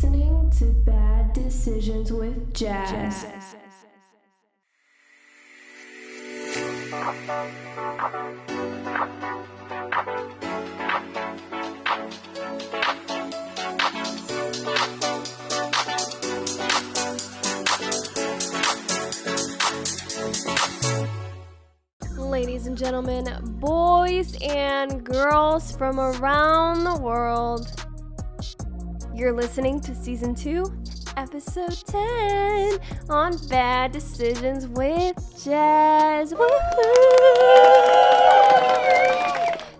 listening to Bad Decisions with Jas. Ladies and gentlemen, boys and girls from around the world, you're listening to Season 2, Episode 10 on Bad Decisions with Jas. Woohoo!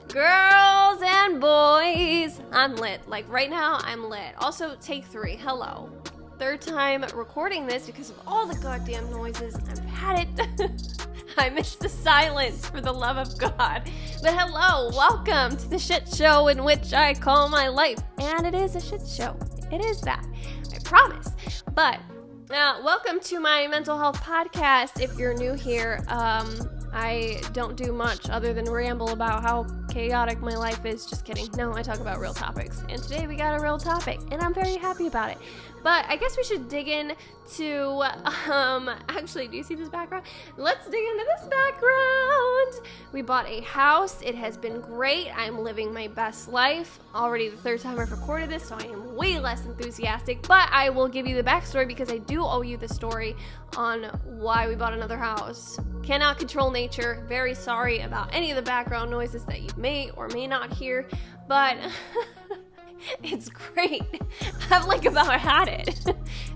Girls and boys, I'm lit. Like right now, I'm lit. Also, take 3. Hello. Third time recording this because of all the goddamn noises. I've had it. I miss the silence, for the love of God. But hello, welcome to the shit show in which I call my life. And it is a shit show. It is that. I promise. But welcome to my mental health podcast. If you're new here, I don't do much other than ramble about how chaotic my life is. Just kidding. No, I talk about real topics. And today we got a real topic, and I'm very happy about it. But I guess we should dig in to, actually, do you see this background? Let's dig into this background. We bought a house. It has been great. I'm living my best life. Already the third time I've recorded this, so I am way less enthusiastic. But I will give you the backstory because I do owe you the story on why we bought another house. Cannot control nature. Very sorry about any of the background noises that you may or may not hear, but it's great. I've about had it.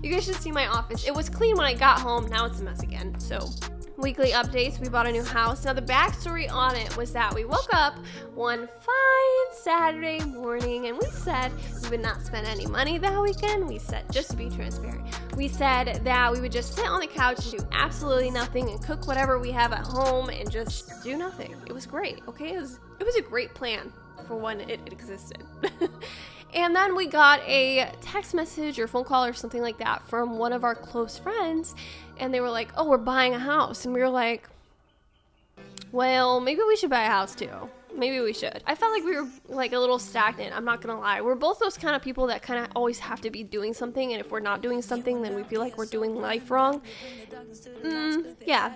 You guys should see my office. It was clean when I got home. Now it's a mess again. So weekly updates. We bought a new house. Now the backstory on it was that we woke up one fine Saturday morning and we said we would not spend any money that weekend. We said, just to be transparent, we said that we would just sit on the couch and do absolutely nothing and cook whatever we have at home and just do nothing. It was great. Okay, it was a great plan for when it existed. And then we got a text message or phone call or something like that from one of our close friends, and they were like, oh, we're buying a house. And we were like, well, maybe we should buy a house too. Maybe we should. I felt like we were a little stagnant. I'm not gonna lie. We're both those kind of people that kind of always have to be doing something, and if we're not doing something, then we feel like we're doing life wrong. Yeah.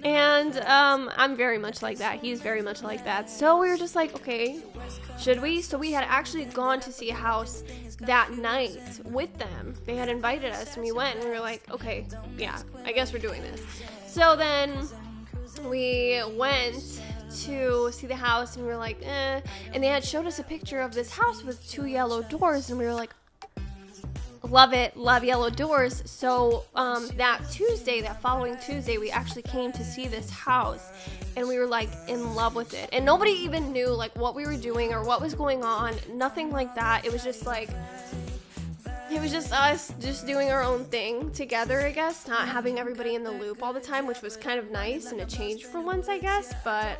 And I'm very much like that. He's very much like that. So we were just like, okay, should we? So we had actually gone to see a house that night with them. They had invited us, and we went, and we were like, okay, yeah, I guess we're doing this. So then we went to see the house, and we were like, and they had showed us a picture of this house with 2 yellow doors, and we were like, love it, love yellow doors. So that following Tuesday, we actually came to see this house, and we were in love with it, and nobody even knew what we were doing or what was going on. Nothing like that. It was just us just doing our own thing together, I guess, not having everybody in the loop all the time, which was kind of nice and a change for once, I guess. But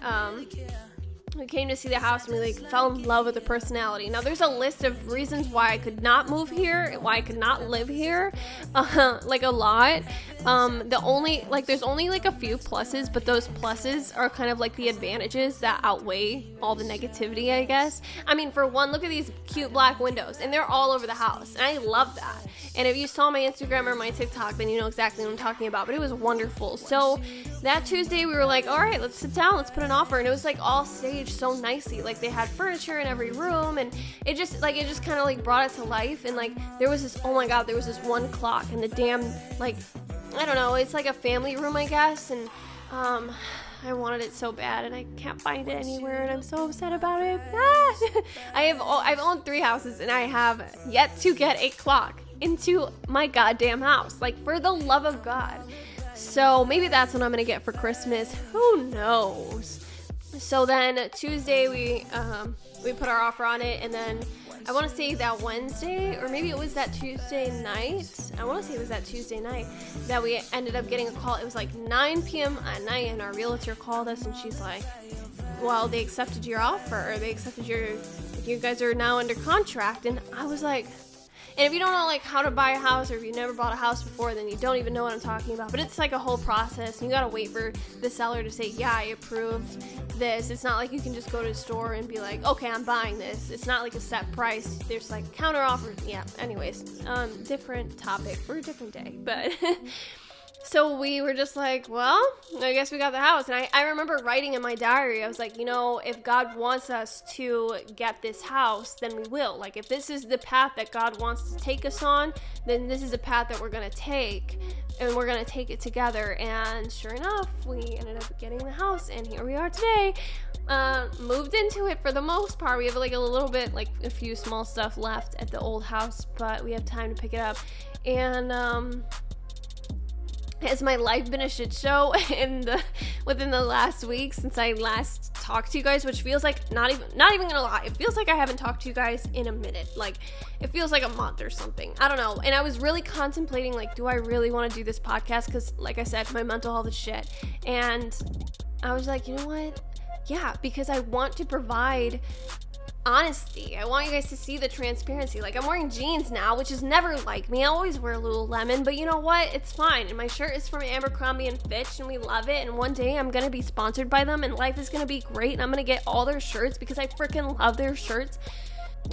we came to see the house, and we fell in love with the personality. Now there's a list of reasons why I could not move here, why I could not live here, a lot. There's only a few pluses, but those pluses are kind of the advantages that outweigh all the negativity, I guess. I mean, for one, look at these cute black windows, and they're all over the house, and I love that. And if you saw my Instagram or my TikTok, then you know exactly what I'm talking about, but it was wonderful. So that Tuesday, we were like, all right, let's sit down, let's put an offer, and it was all staged so nicely. They had furniture in every room, and it just kind of brought it to life. And there was this, oh my God, there was this one clock, and the damn, I don't know, it's a family room, I guess, and I wanted it so bad, and I can't find it anywhere, and I'm so upset about it. I've owned 3 houses, and I have yet to get a clock into my goddamn house, for the love of God. So maybe that's what I'm gonna get for Christmas. Who knows? So then Tuesday we put our offer on it, and then I want to say that Wednesday, or maybe it was that Tuesday night. I want to say it was that Tuesday night that we ended up getting a call. It was 9 p.m. at night, and our realtor called us, and she's like, well, they accepted your offer, or they accepted you guys are now under contract. And I was like, And if you don't know like how to buy a house, or if you've never bought a house before, then you don't even know what I'm talking about. But it's like a whole process, and you gotta wait for the seller to say, yeah, I approve this. It's not like you can just go to the store and be like, okay, I'm buying this. It's not like a set price. There's like counter offers. Yeah, anyways, different topic for a different day. But so we were just like, well, I guess we got the house. And I remember writing in my diary, I was like, you know, if God wants us to get this house, then we will. Like, if this is the path that God wants to take us on, then this is the path that we're going to take. And we're going to take it together. And sure enough, we ended up getting the house. And here we are today. Moved into it for the most part. We have like a little bit, like a few small stuff left at the old house, but we have time to pick it up. And, has my life been a shit show within the last week since I last talked to you guys, which feels like not even gonna lie, it feels like I haven't talked to you guys in a minute. Like, it feels like a month or something. I don't know. And I was really contemplating, like, do I really want to do this podcast? Because, like I said, my mental health is shit. And I was like, you know what? Yeah, because I want to provide honesty. I want you guys to see the transparency. Like, I'm wearing jeans now, which is never like me. I always wear Lululemon, but you know what? It's fine. And my shirt is from Abercrombie and Fitch, and we love it. And one day I'm gonna be sponsored by them, and life is gonna be great, and I'm gonna get all their shirts because I freaking love their shirts.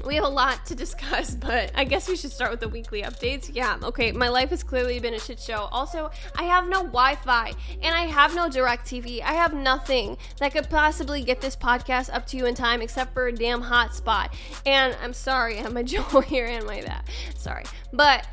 We have a lot to discuss, but I guess we should start with the weekly updates. Yeah, okay, my life has clearly been a shit show. Also, I have no Wi-Fi, and I have no DirecTV. I have nothing that could possibly get this podcast up to you in time except for a damn hotspot. And I'm sorry, I have my Joe here and my that. Sorry. But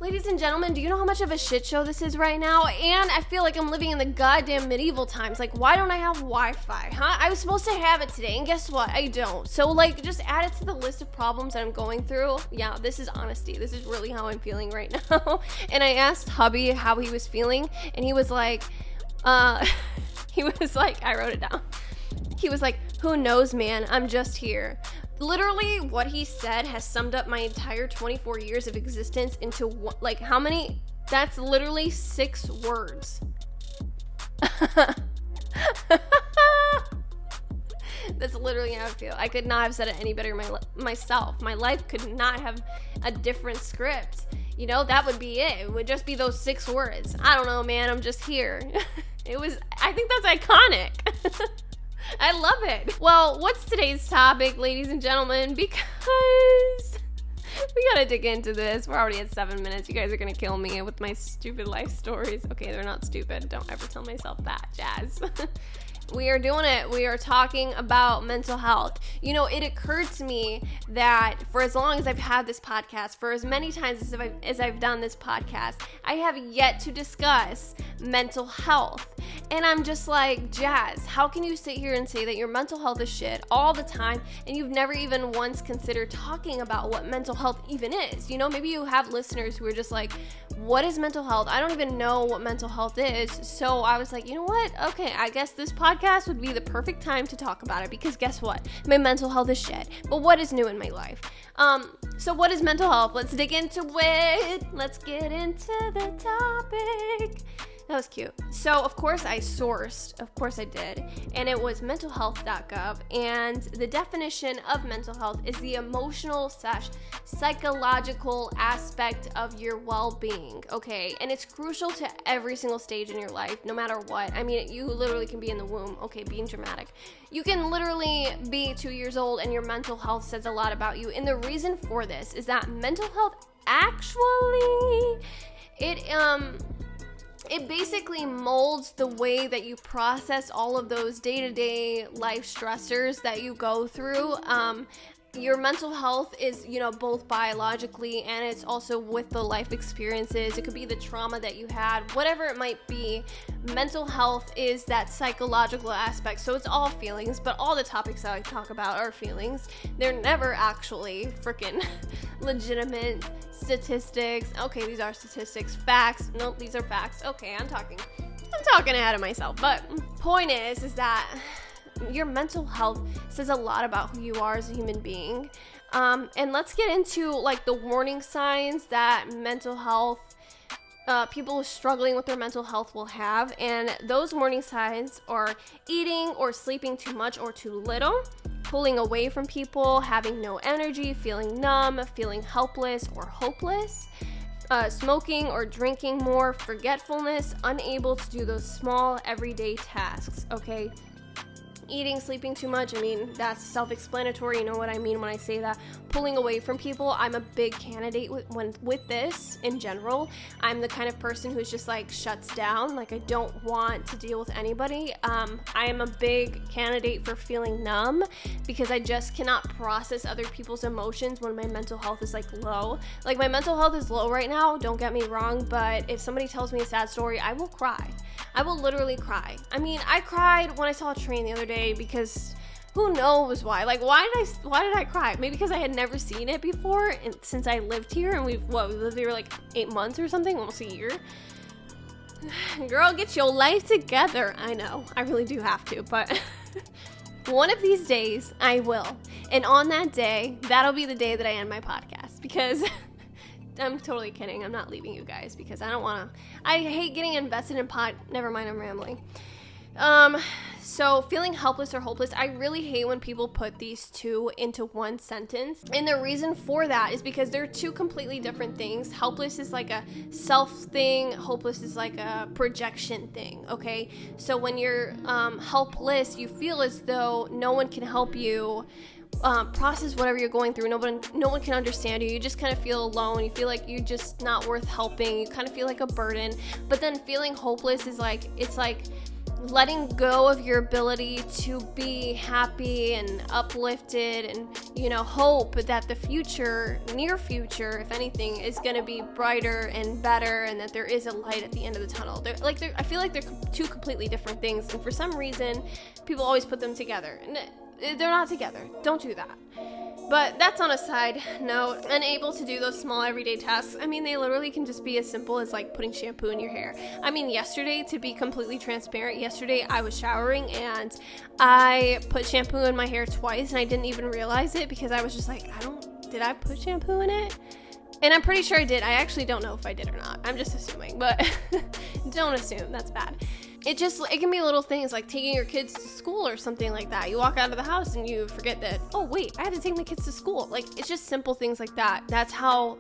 ladies and gentlemen, do you know how much of a shit show this is right now? And I feel like I'm living in the goddamn medieval times. Like, why don't I have Wi-Fi, huh? I was supposed to have it today, and guess what? I don't. So, like, just add it to the list of problems that I'm going through. Yeah, this is honesty. This is really how I'm feeling right now. And I asked hubby how he was feeling, and he was like, I wrote it down. He was like, who knows, man? I'm just here. Literally, what he said has summed up my entire 24 years of existence into, like, how many? That's literally 6 words. That's literally how I feel. I could not have said it any better myself. My life could not have a different script. You know, that would be it. It would just be those 6 words. I don't know, man. I'm just here. I think that's iconic. I love it. Well, what's today's topic, ladies and gentlemen? Because we gotta dig into this. We're already at 7 minutes. You guys are gonna kill me with my stupid life stories. Okay, they're not stupid. Don't ever tell myself that, Jazz. We are doing it. We are talking about mental health. You know, it occurred to me that for as long as I've had this podcast, for as many times as I've done this podcast, I have yet to discuss mental health. And I'm just like, Jazz, how can you sit here and say that your mental health is shit all the time, and you've never even once considered talking about what mental health even is? You know, maybe you have listeners who are just like, what is mental health? I don't even know what mental health is. So I was like, you know what? Okay, I guess this podcast would be the perfect time to talk about it, because guess what? My mental health is shit. But what is new in my life? So what is mental health? Let's dig into it. Let's get into the topic. That was cute. So, of course, I sourced. Of course I did. And it was mentalhealth.gov. And the definition of mental health is the emotional / psychological aspect of your well-being, okay? And it's crucial to every single stage in your life, no matter what. I mean, you literally can be in the womb. Okay, being dramatic. You can literally be 2 years old and your mental health says a lot about you. And the reason for this is that mental health actually, it basically molds the way that you process all of those day-to-day life stressors that you go through. Your mental health is, you know, both biologically and it's also with the life experiences. It could be the trauma that you had, whatever it might be. Mental health is that psychological aspect. So it's all feelings, but all the topics that I talk about are feelings. They're never actually freaking legitimate statistics. Okay, these are statistics. Facts. Nope, these are facts. Okay, I'm talking ahead of myself. But point is that your mental health says a lot about who you are as a human being. And let's get into like the warning signs that mental health, people struggling with their mental health will have. And those warning signs are eating or sleeping too much or too little, pulling away from people, having no energy, feeling numb, feeling helpless or hopeless, smoking or drinking more, forgetfulness, unable to do those small everyday tasks, okay? Eating, sleeping too much, I mean, that's self-explanatory, you know what I mean when I say that. Pulling away from people, I'm a big candidate with this in general. I'm the kind of person who's just like shuts down, like I don't want to deal with anybody. I am a big candidate for feeling numb because I just cannot process other people's emotions when my mental health is like low. Like my mental health is low right now, don't get me wrong, but if somebody tells me a sad story, I will cry. I will literally cry. I mean, I cried when I saw a train the other day because who knows why? Like, why did I cry? Maybe because I had never seen it before, and since I lived here, and we lived here like 8 months or something, almost a year. Girl, get your life together. I know, I really do have to, but one of these days I will. And on that day, that'll be the day that I end my podcast because I'm totally kidding. I'm not leaving you guys because I don't want to. I hate getting invested in Never mind, I'm rambling. So feeling helpless or hopeless, I really hate when people put these two into one sentence. And the reason for that is because they're two completely different things. Helpless is like a self thing. Hopeless is like a projection thing, okay? So when you're helpless, you feel as though no one can help you process whatever you're going through. No one can understand you. You just kind of feel alone. You feel like you're just not worth helping. You kind of feel like a burden. But then feeling hopeless is like, it's like letting go of your ability to be happy and uplifted and, you know, hope that the future, near future, if anything, is going to be brighter and better and that there is a light at the end of the tunnel. I feel like they're two completely different things, and for some reason people always put them together, and they're not together. Don't do that. But that's on a side note. Unable to do those small everyday tasks, I mean, they literally can just be as simple as like putting shampoo in your hair. I mean, yesterday, to be completely transparent, yesterday I was showering and I put shampoo in my hair twice and I didn't even realize it because I was just like, did I put shampoo in it? And I'm pretty sure I did. I actually don't know if I did or not. I'm just assuming, but don't assume. That's bad. It can be little things like taking your kids to school or something like that. You walk out of the house and you forget that, oh wait, I had to take my kids to school. Like, it's just simple things like that. That's how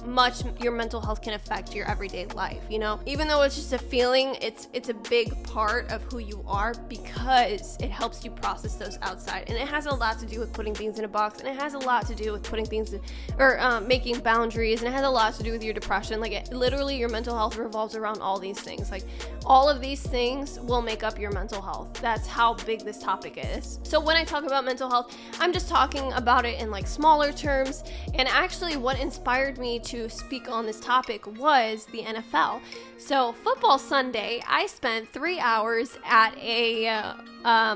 much your mental health can affect your everyday life, you know? Even though it's just a feeling, it's a big part of who you are because it helps you process those outside. And it has a lot to do with putting things in a box, and it has a lot to do with putting things making boundaries, and it has a lot to do with your depression. Like, literally your mental health revolves around all these things. Like, all of these things will make up your mental health. That's how big this topic is. So when I talk about mental health, I'm just talking about it in like smaller terms. And actually what inspired me to speak on this topic was the NFL. So football Sunday, I spent 3 hours at a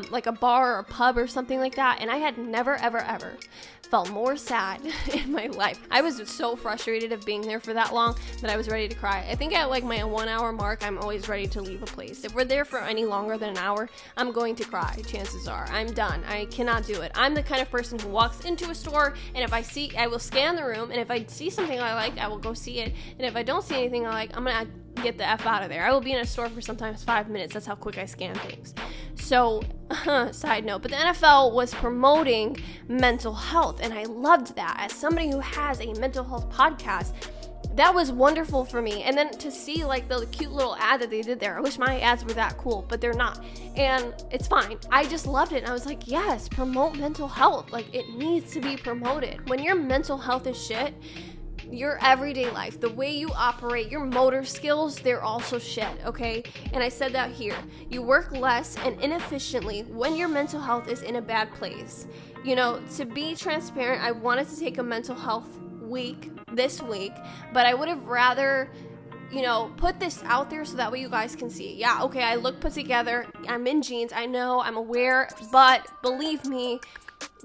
like a bar or pub or something like that, and I had never ever felt more sad in my life. I was so frustrated of being there for that long that I was ready to cry. I think at like my 1 hour mark, I'm always ready to leave a place. If we're there for any longer than an hour, I'm going to cry. Chances are I'm done. I cannot do it. I'm the kind of person who walks into a store, and if I will scan the room, and if I see something I like, I will go see it. And if I don't see anything I like, I'm gonna get the F out of there. I will be in a store for sometimes 5 minutes. That's how quick I scan things. So, side note, but the NFL was promoting mental health, and I loved that. As somebody who has a mental health podcast, that was wonderful for me. And then to see like the cute little ad that they did there, I wish my ads were that cool, but they're not. And it's fine. I just loved it. And I was like, yes, promote mental health. Like, it needs to be promoted. When your mental health is shit, your everyday life, the way you operate, your motor skills, they're also shit, okay? And I said that here. You work less and inefficiently when your mental health is in a bad place. You know, to be transparent, I wanted to take a mental health week this week, but I would have rather, you know, put this out there so that way you guys can see. Yeah, okay, I look put together. I'm in jeans. I know, I'm aware, but believe me,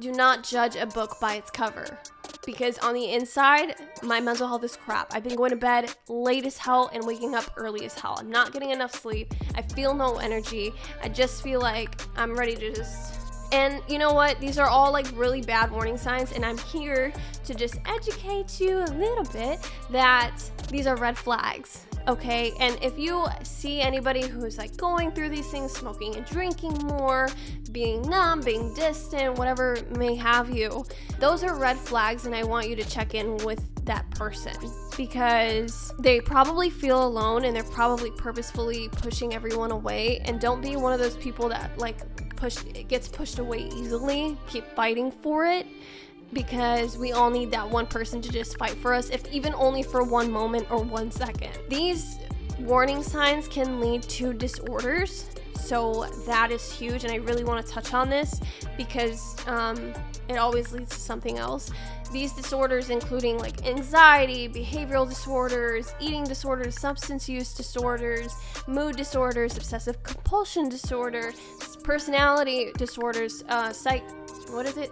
do not judge a book by its cover. Because on the inside, my mental health is crap. I've been going to bed late as hell and waking up early as hell. I'm not getting enough sleep. I feel no energy. I just feel like I'm ready to just And you know what? These are all like really bad warning signs, and I'm here to just educate you a little bit that these are red flags, okay? And if you see anybody who's like going through these things, smoking and drinking more, being numb, being distant, whatever may have you, those are red flags, and I want you to check in with that person because they probably feel alone and they're probably purposefully pushing everyone away. And don't be one of those people that like gets pushed away easily. Keep fighting for it, because we all need that one person to just fight for us, if even only for 1 moment or 1 second. These warning signs can lead to disorders, so that is huge, and I really want to touch on this because it always leads to something else. These disorders including like anxiety, behavioral disorders, eating disorders, substance use disorders, mood disorders, obsessive compulsion disorder, personality disorders,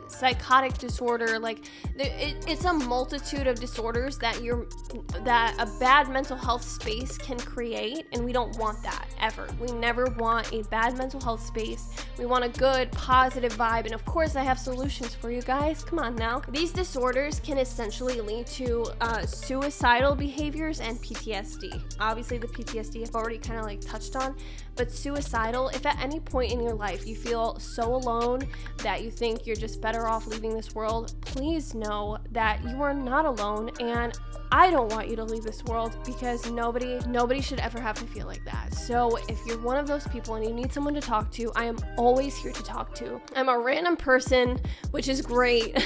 psychotic disorder. Like it's a multitude of disorders that a bad mental health space can create, and we don't want that ever. We never want a bad mental health space. We want a good, positive vibe, and of course I have solutions for you guys. Come on now. These disorders can essentially lead to suicidal behaviors and PTSD. Obviously the PTSD I've already kind of like touched on, but suicidal, if at any point in your life you feel so alone that you think you're just better off leaving this world, please know that you are not alone, and I don't want you to leave this world, because nobody should ever have to feel like that. So if you're one of those people and you need someone to talk to, I am always here to talk to. I'm a random person, which is great.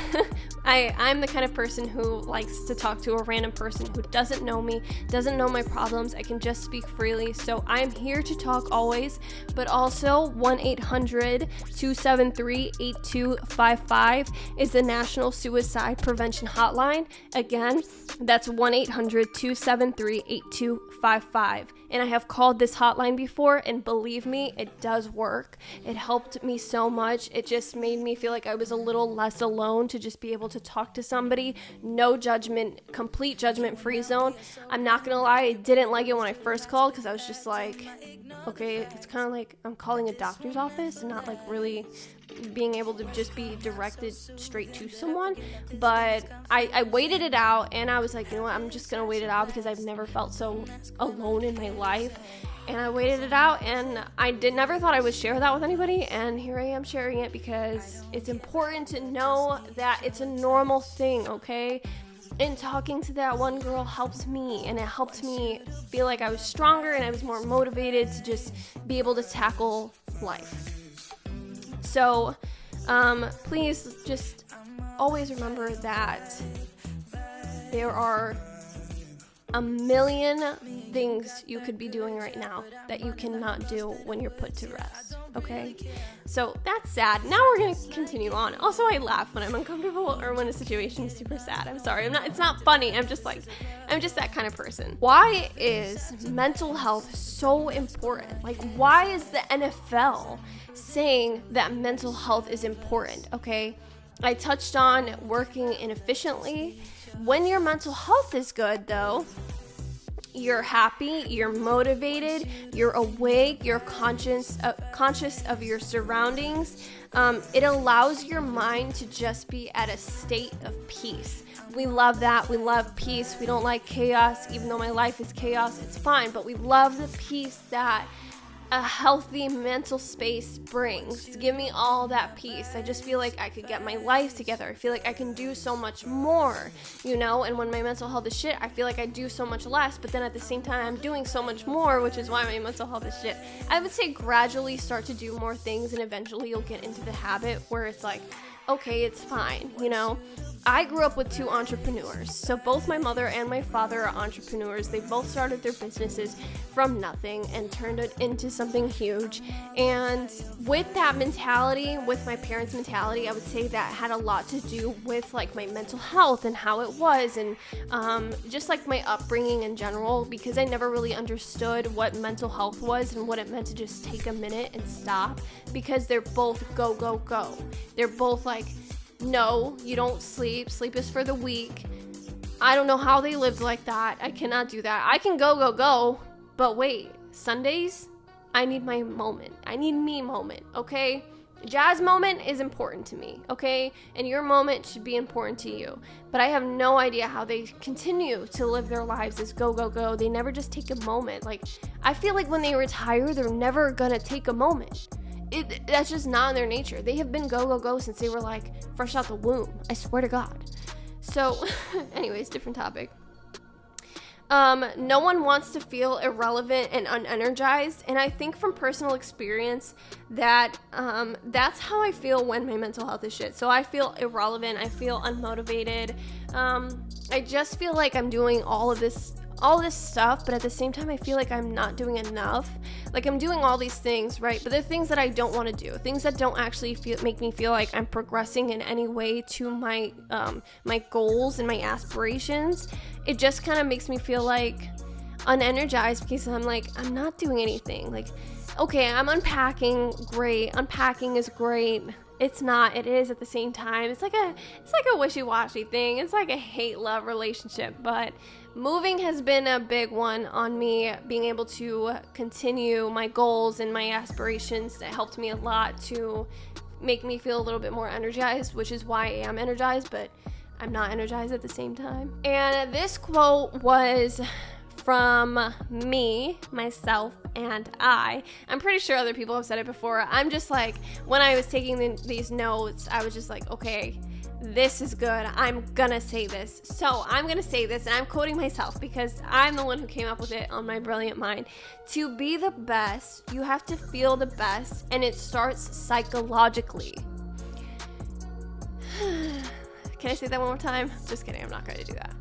I'm the kind of person who likes to talk to a random person who doesn't know me, doesn't know my problems. I can just speak freely. So I'm here to talk always, but also 1-800-273-8255 is the National Suicide Prevention Hotline. Again, that's 1-800-273-8255. And I have called this hotline before, and believe me, it does work. It helped me so much. It just made me feel like I was a little less alone to just be able to talk to somebody. No judgment, complete judgment-free zone. I'm not gonna lie, I didn't like it when I first called, because I was just like, okay, it's kind of like I'm calling a doctor's office and not like really being able to just be directed straight to someone. But I waited it out, and I was like, you know what, I'm just gonna wait it out because I've never felt so alone in my life. And I waited it out, and I never thought I would share that with anybody, and here I am sharing it because it's important to know that it's a normal thing, okay? And talking to that one girl helped me, and it helped me feel like I was stronger and I was more motivated to just be able to tackle life. So please just always remember that there are a million things you could be doing right now that you cannot do when you're put to rest, okay? So that's sad. Now we're gonna continue on. Also, I laugh when I'm uncomfortable or when a situation is super sad. I'm sorry, it's not funny. I'm just that kind of person. Why is mental health so important? Like, why is the NFL saying that mental health is important, okay? I touched on working inefficiently. When your mental health is good, though, you're happy, you're motivated, you're awake, you're conscious of your surroundings. It allows your mind to just be at a state of peace. We love that. We love peace. We don't like chaos. Even though my life is chaos, it's fine. But we love the peace that a healthy mental space brings. Give me all that peace. I just feel like I could get my life together. I feel like I can do so much more, you know? And when my mental health is shit, I feel like I do so much less, but then at the same time, I'm doing so much more, which is why my mental health is shit. I would say gradually start to do more things, and eventually you'll get into the habit where it's like, okay, it's fine, you know? I grew up with two entrepreneurs. So both my mother and my father are entrepreneurs. They both started their businesses from nothing and turned it into something huge. And with that mentality, with my parents' mentality, I would say that had a lot to do with like my mental health and how it was, and just like my upbringing in general, because I never really understood what mental health was and what it meant to just take a minute and stop, because they're both go, go, go. They're both like, no, you don't sleep. Sleep is for the weak. I don't know how they lived like that. I cannot do that. I can go, go, go. But wait, Sundays, I need my moment. I need me moment, okay? Jazz moment is important to me, okay? And your moment should be important to you. But I have no idea how they continue to live their lives as go, go, go. They never just take a moment. Like, I feel like when they retire, they're never gonna take a moment. That's just not in their nature. They have been go, go, go since they were like fresh out the womb. I swear to God. So, anyways, different topic. No one wants to feel irrelevant and unenergized, and I think from personal experience that that's how I feel when my mental health is shit. So I feel irrelevant, I feel unmotivated, I just feel like I'm doing all this stuff, but at the same time I feel like I'm not doing enough. Like, I'm doing all these things, right? But they're things that I don't want to do, things that don't actually make me feel like I'm progressing in any way to my my goals and my aspirations. It just kind of makes me feel like unenergized because I'm like, I'm not doing anything. Like, okay, I'm unpacking, great. Unpacking is great. It's not, it is at the same time. It's like a wishy-washy thing. It's like a hate-love relationship, but moving has been a big one on me, being able to continue my goals and my aspirations. That helped me a lot to make me feel a little bit more energized, which is why I am energized, but I'm not energized at the same time. And this quote was from me, myself, and I'm pretty sure other people have said it before. I'm just like, when I was taking these notes, I was just like, okay, this is good. I'm gonna say this. So I'm gonna say this, and I'm quoting myself because I'm the one who came up with it on my brilliant mind. To be the best, you have to feel the best, and it starts psychologically. Can I say that one more time? Just kidding, I'm not going to do that.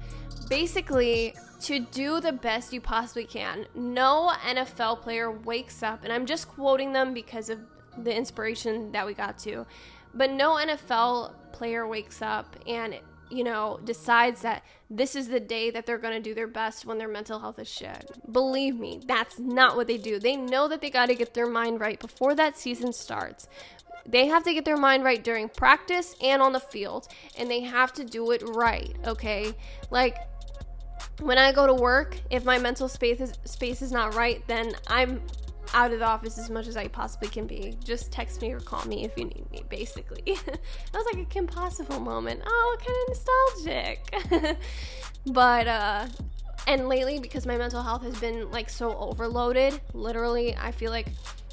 Basically, to do the best you possibly can. No NFL player wakes up, and I'm just quoting them because of the inspiration that we got to, but no NFL player wakes up and, you know, decides that this is the day that they're going to do their best when their mental health is shit. Believe me, that's not what they do. They know that they got to get their mind right before that season starts. They have to get their mind right during practice and on the field, and they have to do it right, okay? Like, when I go to work, if my mental space is not right, then I'm out of the office as much as I possibly can be. Just text me or call me if you need me, basically. That was like a Kim Possible moment. Oh, kind of nostalgic. But, and lately, because my mental health has been, like, so overloaded, literally, I feel like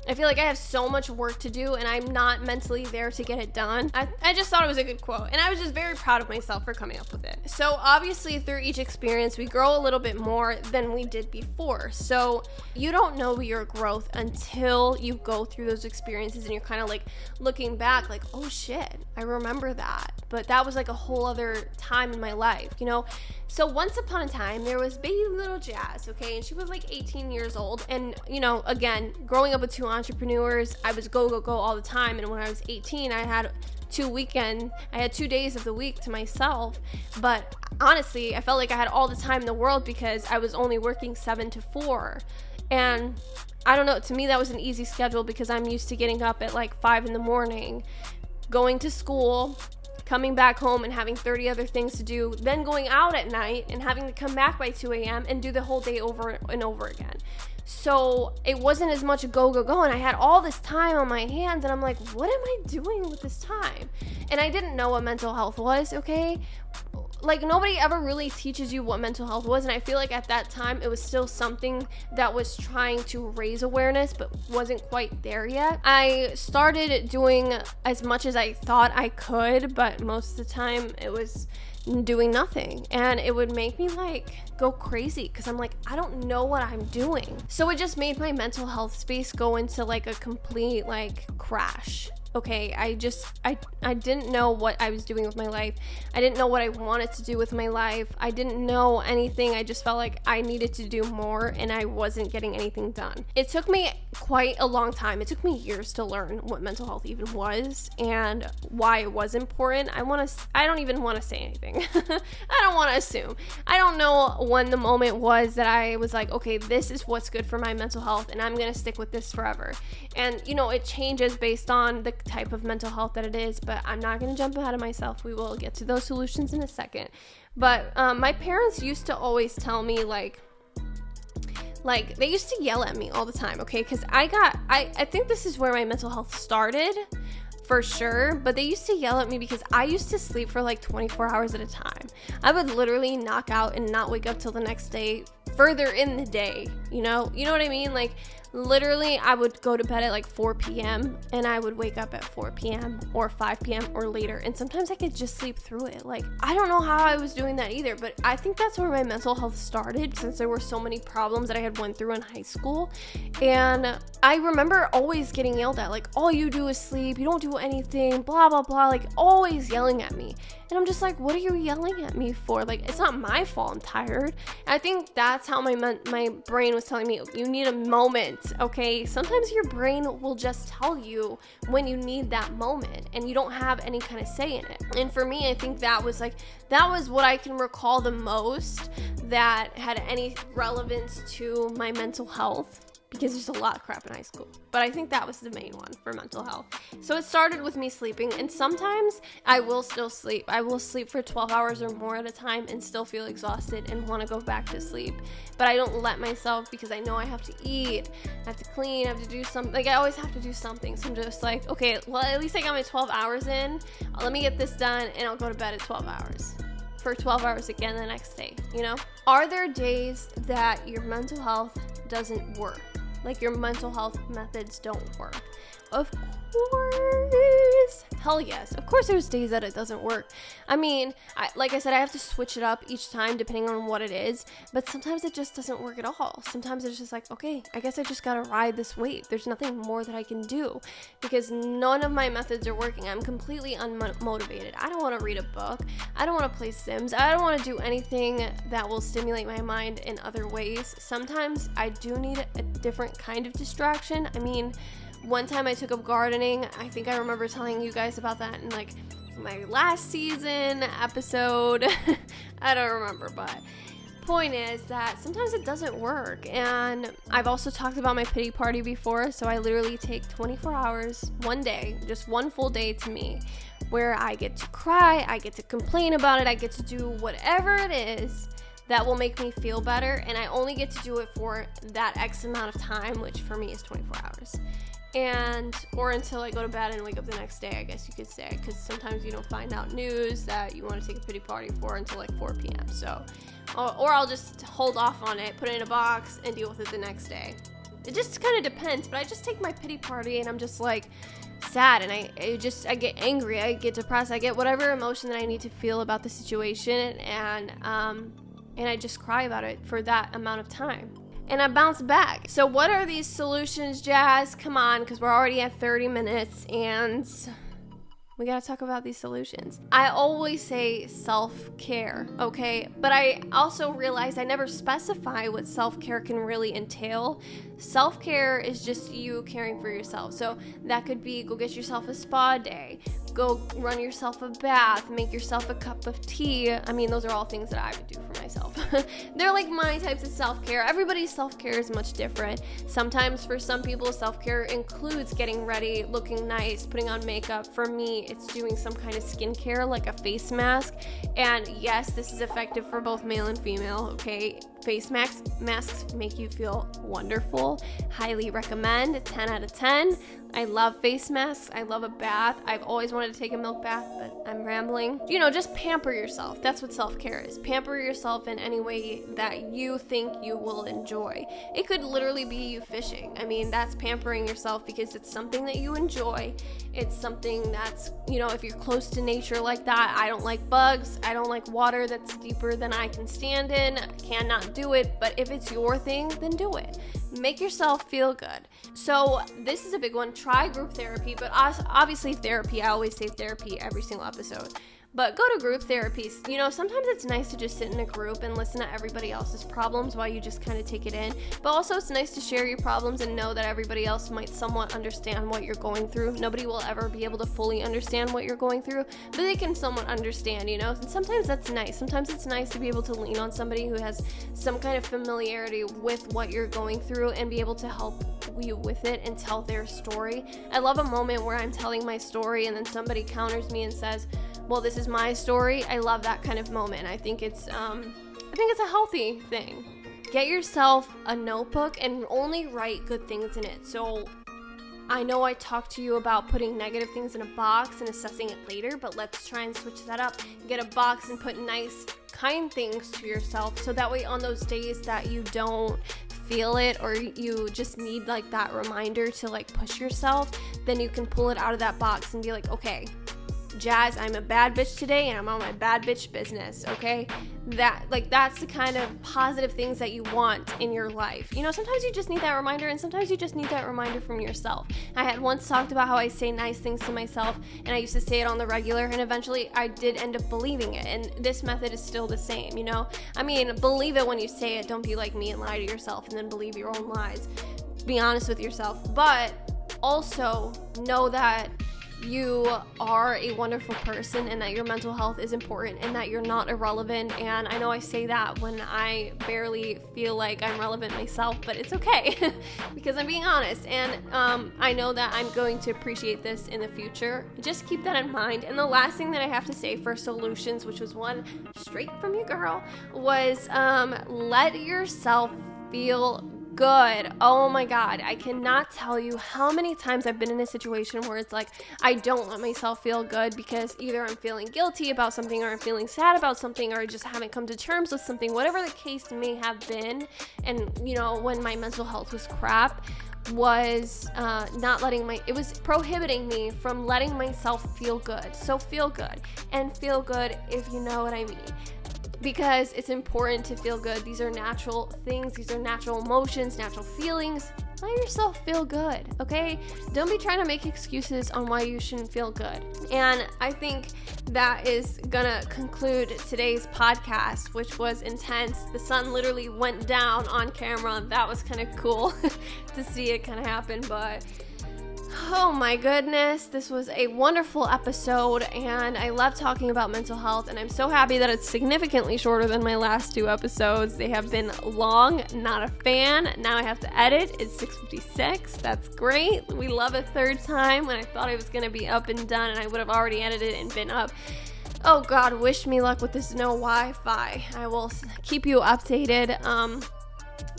I have so much work to do, and I'm not mentally there to get it done. I just thought it was a good quote, and I was just very proud of myself for coming up with it. So obviously through each experience, we grow a little bit more than we did before. So you don't know your growth until you go through those experiences, and you're kind of like looking back like, oh shit, I remember that. But that was like a whole other time in my life, you know? So once upon a time, there was baby little Jazz, okay? And she was like 18 years old. And, you know, again, growing up with two entrepreneurs, I was go, go, go all the time. And when I was 18, I had 2 days of the week to myself. But honestly, I felt like I had all the time in the world because I was only working 7 to 4. And I don't know, to me that was an easy schedule because I'm used to getting up at like 5 in the morning, going to school, coming back home and having 30 other things to do, then going out at night and having to come back by 2 a.m. and do the whole day over and over again. So it wasn't as much go, go, go, and I had all this time on my hands, and I'm like, what am I doing with this time? And I didn't know what mental health was, okay? Like, nobody ever really teaches you what mental health was, and I feel like at that time it was still something that was trying to raise awareness but wasn't quite there yet. I started doing as much as I thought I could, but most of the time it was doing nothing, and it would make me like go crazy because I'm like, I don't know what I'm doing. So it just made my mental health space go into like a complete like crash. Okay, I didn't know what I was doing with my life. I didn't know what I wanted to do with my life. I didn't know anything. I just felt like I needed to do more, and I wasn't getting anything done. It took me quite a long time. It took me years to learn what mental health even was and why it was important. I don't even want to say anything. I don't want to assume. I don't know when the moment was that I was like, okay, this is what's good for my mental health, and I'm going to stick with this forever. And, you know, it changes based on the type of mental health that it is, but I'm not going to jump ahead of myself. We will get to those solutions in a second. But my parents used to always tell me like they used to yell at me all the time, okay? Because I think this is where my mental health started. for sure, but they used to yell at me because I used to sleep for like 24 hours at a time. I would literally knock out and not wake up till the next day, further in the day, you know what I mean? Like, literally, I would go to bed at like 4 p.m. and I would wake up at 4 p.m. or 5 p.m. or later. And sometimes I could just sleep through it. Like, I don't know how I was doing that either, but I think that's where my mental health started, since there were so many problems that I had went through in high school. And I remember always getting yelled at, like, all you do is sleep, you don't do anything, blah, blah, blah, like always yelling at me. And I'm just like, what are you yelling at me for? Like, it's not my fault I'm tired. And I think that's how my brain was telling me, you need a moment, okay? Sometimes your brain will just tell you when you need that moment, and you don't have any kind of say in it. And for me, I think that was what I can recall the most that had any relevance to my mental health, because there's a lot of crap in high school. But I think that was the main one for mental health. So it started with me sleeping, and sometimes I will still sleep. I will sleep for 12 hours or more at a time and still feel exhausted and want to go back to sleep. But I don't let myself, because I know I have to eat, I have to clean, I have to do something. Like, I always have to do something. So I'm just like, okay, well, at least I got my 12 hours in. Let me get this done, and I'll go to bed at 12 hours. For 12 hours again the next day, you know? Are there days that your mental health doesn't work? Like, your mental health methods don't work? Of course. Hell yes. Of course there's days that it doesn't work. I mean, like I said, I have to switch it up each time depending on what it is. But sometimes it just doesn't work at all. Sometimes it's just like, okay, I guess I just gotta ride this wave. There's nothing more that I can do, because none of my methods are working. I'm completely unmotivated. I don't want to read a book. I don't want to play Sims. I don't want to do anything that will stimulate my mind in other ways. Sometimes I do need a different kind of distraction. I mean, one time I took up gardening. I think I remember telling you guys about that in like my last season episode. I don't remember, but point is that sometimes it doesn't work. And I've also talked about my pity party before. So I literally take 24 hours, one day, just one full day to me, where I get to cry, I get to complain about it, I get to do whatever it is that will make me feel better. And I only get to do it for that X amount of time, which for me is 24 hours. Or until I go to bed and wake up the next day, I guess you could say, because sometimes you don't find out news that you want to take a pity party for until like 4 p.m. So, or I'll just hold off on it, put it in a box, and deal with it the next day. It just kind of depends, but I just take my pity party and I'm just like sad, and I get angry, I get depressed, I get whatever emotion that I need to feel about the situation, and I just cry about it for that amount of time. And I bounce back. So what are these solutions, Jazz? Come on, because we're already at 30 minutes and we gotta talk about these solutions. I always say self-care, okay? But I also realize I never specify what self-care can really entail. Self-care is just you caring for yourself. So that could be go get yourself a spa day, go run yourself a bath, make yourself a cup of tea. I mean, those are all things that I would do for myself. They're like my types of self-care. Everybody's self-care is much different. Sometimes for some people, self-care includes getting ready, looking nice, putting on makeup. For me, it's doing some kind of skincare like a face mask. And yes, this is effective for both male and female, okay? Face masks make you feel wonderful. Highly recommend. 10 out of 10. I love face masks. I love a bath. I've always wanted to take a milk bath, but I'm rambling. You know, just pamper yourself. That's what self-care is. Pamper yourself in any way that you think you will enjoy. It could literally be you fishing. I mean, that's pampering yourself because it's something that you enjoy. It's something that's, you know, if you're close to nature like that. I don't like bugs. I don't like water that's deeper than I can stand in. I cannot do it, but if it's your thing, then do it. Make yourself feel good. So this is a big one. Try group therapy, but obviously therapy, I always say therapy every single episode. But go to group therapies. You know, sometimes it's nice to just sit in a group and listen to everybody else's problems while you just kind of take it in. But also it's nice to share your problems and know that everybody else might somewhat understand what you're going through. Nobody will ever be able to fully understand what you're going through, but they can somewhat understand, you know? And sometimes that's nice. Sometimes it's nice to be able to lean on somebody who has some kind of familiarity with what you're going through and be able to help you with it and tell their story. I love a moment where I'm telling my story and then somebody counters me and says, well, this is my story. I love that kind of moment. I think it's a healthy thing. Get yourself a notebook and only write good things in it. So I know I talked to you about putting negative things in a box and assessing it later, but let's try and switch that up. Get a box and put nice, kind things to yourself, so that way on those days that you don't feel it or you just need like that reminder to like push yourself, then you can pull it out of that box and be like, okay, Jazz, I'm a bad bitch today and I'm on my bad bitch business, okay? That's the kind of positive things that you want in your life. You know, sometimes you just need that reminder, and sometimes you just need that reminder from yourself. I had once talked about how I say nice things to myself, and I used to say it on the regular, and eventually I did end up believing it, and this method is still the same, you know? I mean, believe it when you say it. Don't be like me and lie to yourself and then believe your own lies. Be honest with yourself, but also know that you are a wonderful person and that your mental health is important and that you're not irrelevant. And I know I say that when I barely feel like I'm relevant myself, but it's okay because I'm being honest. And I know that I'm going to appreciate this in the future. Just keep that in mind. And the last thing that I have to say for solutions, which was one straight from you, girl, was let yourself feel good. Oh my God. I cannot tell you how many times I've been in a situation where it's like, I don't let myself feel good because either I'm feeling guilty about something or I'm feeling sad about something or I just haven't come to terms with something, whatever the case may have been. And, you know, when my mental health was crap, was it was prohibiting me from letting myself feel good. So feel good, and feel good if you know what I mean. Because it's important to feel good. These are natural things. These are natural emotions, natural feelings. Let yourself feel good, okay? Don't be trying to make excuses on why you shouldn't feel good. And I think that is gonna conclude today's podcast, which was intense. The sun literally went down on camera. That was kind of cool to see it kind of happen, but oh my goodness, this was a wonderful episode, and I love talking about mental health, and I'm so happy that it's significantly shorter than my last two episodes. They have been long, not a fan. Now I have to edit. It's 6:56. That's great. We love a third time when I thought I was going to be up and done, and I would have already edited and been up. Oh God, wish me luck with this no Wi-Fi. I will keep you updated.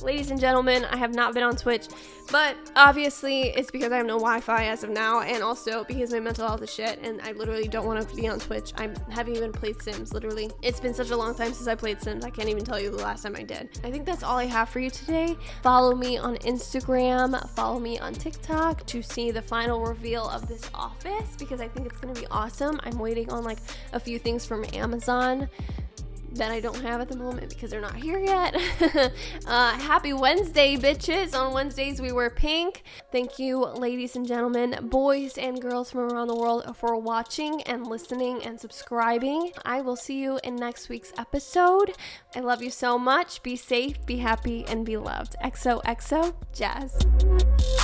Ladies and gentlemen, I have not been on Twitch, but obviously it's because I have no Wi-Fi as of now, and also because my mental health is shit, and I literally don't want to be on Twitch. I haven't even played Sims, literally. It's been such a long time since I played Sims, I can't even tell you the last time I did. I think that's all I have for you today. Follow me on Instagram, follow me on TikTok to see the final reveal of this office, because I think it's going to be awesome. I'm waiting on like a few things from Amazon that I don't have at the moment because they're not here yet. Happy Wednesday, bitches. On Wednesdays we wear pink. Thank you, ladies and gentlemen, boys and girls from around the world, for watching and listening and subscribing. I will see you in next week's episode. I love you so much. Be safe, be happy, and be loved. XOXO Jas.